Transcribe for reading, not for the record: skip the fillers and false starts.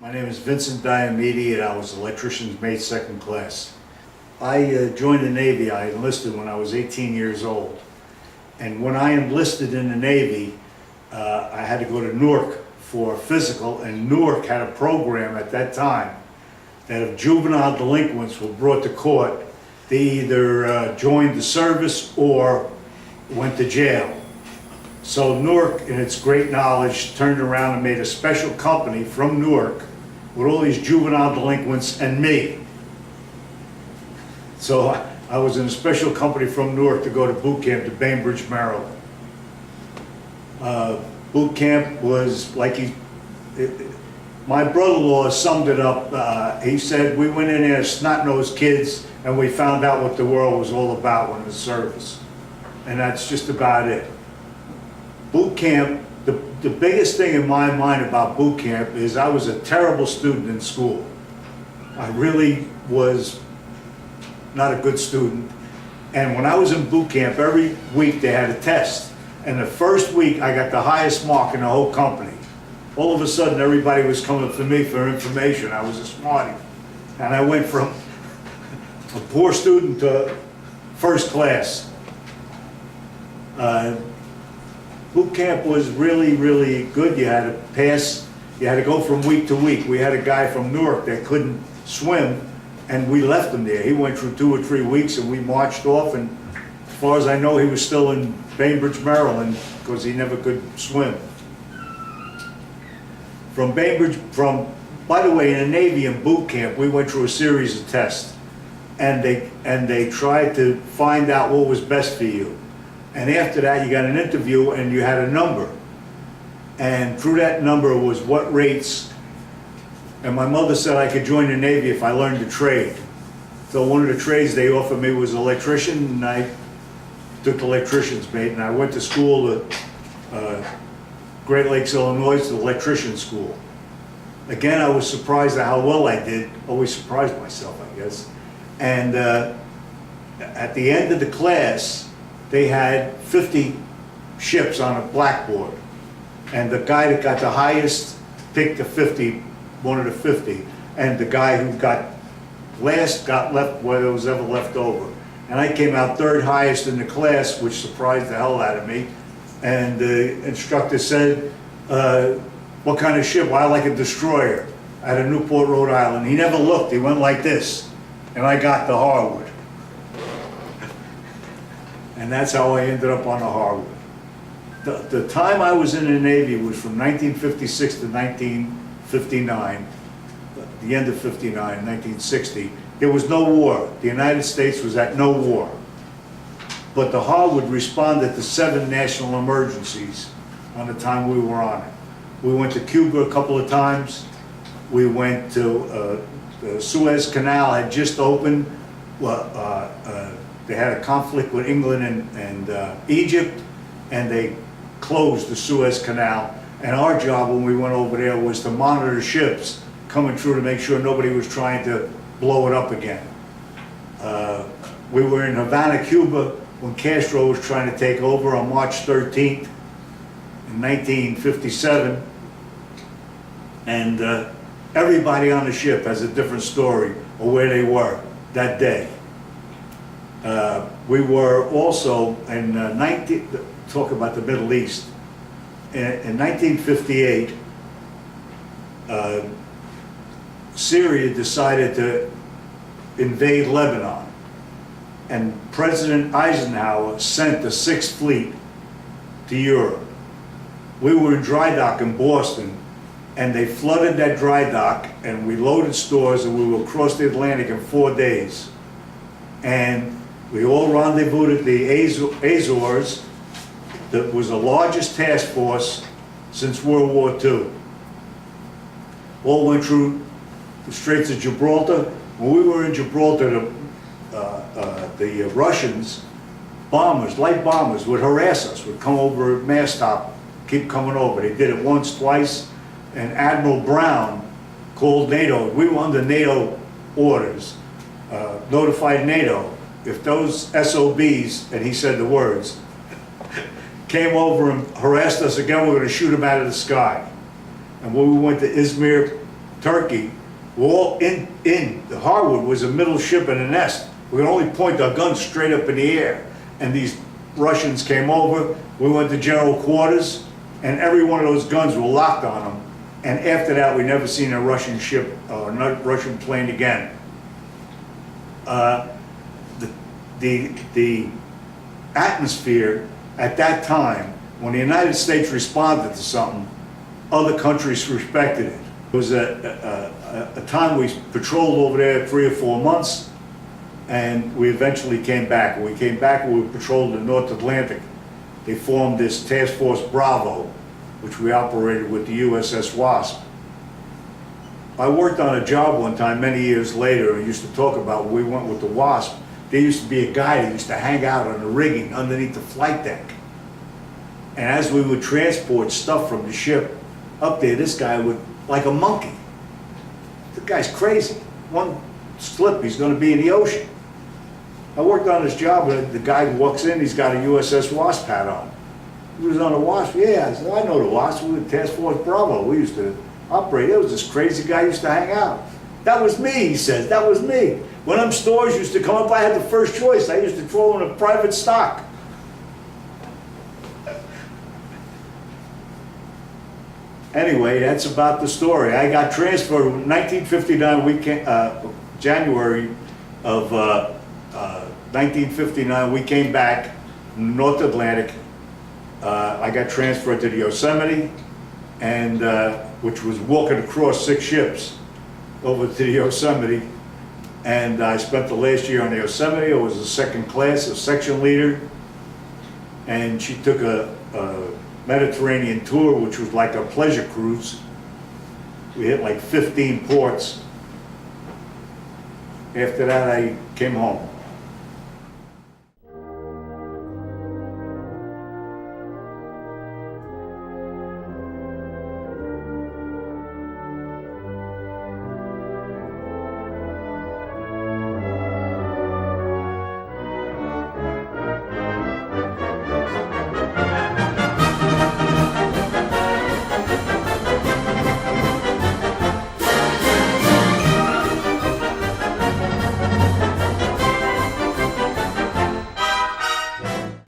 My name is Vincent Diomede, and I was electrician's mate second class. I joined the Navy. I enlisted when I was 18 years old. And when I enlisted in the Navy, I had to go to Newark for physical, and Newark had a program at that time that if juvenile delinquents were brought to court, they either joined the service or went to jail. So Newark, in its great knowledge, turned around and made a special company from Newark with all these juvenile delinquents and me. So I was in a special company from Newark to go to boot camp to Bainbridge, Maryland. Boot camp was like my brother-in-law summed it up. He said, we went in there as snot-nosed kids and we found out what the world was all about when in the service. And that's just about it. Boot camp, the biggest thing in my mind about boot camp is I was a terrible student in school. I really was not a good student. And when I was in boot camp, every week they had a test. And the first week I got the highest mark in the whole company. All of a sudden everybody was coming for me for information. I was a smarty. And I went from a poor student to first class. Boot camp was really, really good. You had to pass, you had to go from week to week. We had a guy from Newark that couldn't swim, and we left him there. He went through 2 or 3 weeks, and we marched off, and as far as I know, he was still in Bainbridge, Maryland, because he never could swim. From Bainbridge, by the way, in the Navy in boot camp, we went through a series of tests, and they tried to find out what was best for you. And after that, you got an interview and you had a number. And through that number was what rates. And my mother said I could join the Navy if I learned a trade. So one of the trades they offered me was electrician, and I took electrician's mate, and I went to school at Great Lakes, Illinois, to the electrician school. Again, I was surprised at how well I did. Always surprised myself, I guess. And at the end of the class, they had 50 ships on a blackboard, and the guy that got the highest picked the 50, one of the 50, and the guy who got last got left where there was ever left over. And I came out third highest in the class, which surprised the hell out of me. And the instructor said, what kind of ship? Well, I like a destroyer out of Newport, Rhode Island. He never looked, he went like this, and I got the Harwood. And that's how I ended up on the Harwood. The time I was in the Navy was from 1956 to 1959, the end of 59, 1960. There was no war. The United States was at no war. But the Harwood responded to 7 national emergencies on the time we were on it. We went to Cuba a couple of times. We went to, the Suez Canal had just opened. They had a conflict with England and Egypt, and they closed the Suez Canal. And our job when we went over there was to monitor ships coming through to make sure nobody was trying to blow it up again. We were in Havana, Cuba, when Castro was trying to take over on March 13th in 1957. And everybody on the ship has a different story of where they were that day. We were also in talk about the Middle East. In 1958, Syria decided to invade Lebanon, and President Eisenhower sent the 6th Fleet to Europe. We were in dry dock in Boston, and they flooded that dry dock, and we loaded stores, and we will cross the Atlantic in 4 days. And we all rendezvoused at the Azores. That was the largest task force since World War II. All went through the Straits of Gibraltar. When we were in Gibraltar, the Russians, bombers, light bombers, would harass us, would come over at mast top, keep coming over. They did it once, twice, and Admiral Brown called NATO. We were under NATO orders, notified NATO. If those SOBs, and he said the words, came over and harassed us again, we were going to shoot them out of the sky. And when we went to Izmir, Turkey, we're all the Harwood was a middle ship in a nest. We could only point our guns straight up in the air. And these Russians came over, we went to general quarters, and every one of those guns were locked on them. And after that, we never seen a Russian ship or a Russian plane again. The atmosphere at that time, when the United States responded to something, other countries respected it. It was a time we patrolled over there 3 or 4 months, and we eventually came back. When we came back, we patrolled the North Atlantic. They formed this Task Force Bravo, which we operated with the USS Wasp. I worked on a job one time many years later, and used to talk about when we went with the Wasp. There used to be a guy that used to hang out on the rigging underneath the flight deck. And as we would transport stuff from the ship up there, this guy would, like a monkey. The guy's crazy. One slip, he's going to be in the ocean. I worked on this job, and the guy walks in, he's got a USS Wasp hat on. He was on the Wasp? Yeah, I said, I know the Wasp. We were Task Force Bravo. We used to operate. There was this crazy guy used to hang out. That was me, he says. That was me. When them stores used to come up, I had the first choice. I used to throw in a private stock. Anyway, that's about the story. I got transferred in 1959, January of 1959, we came back from North Atlantic. I got transferred to the Yosemite, and which was walking across 6 ships over to the Yosemite. And I spent the last year on the Yosemite. I was a second class, a section leader. And she took a Mediterranean tour, which was like a pleasure cruise. We hit like 15 ports. After that, I came home.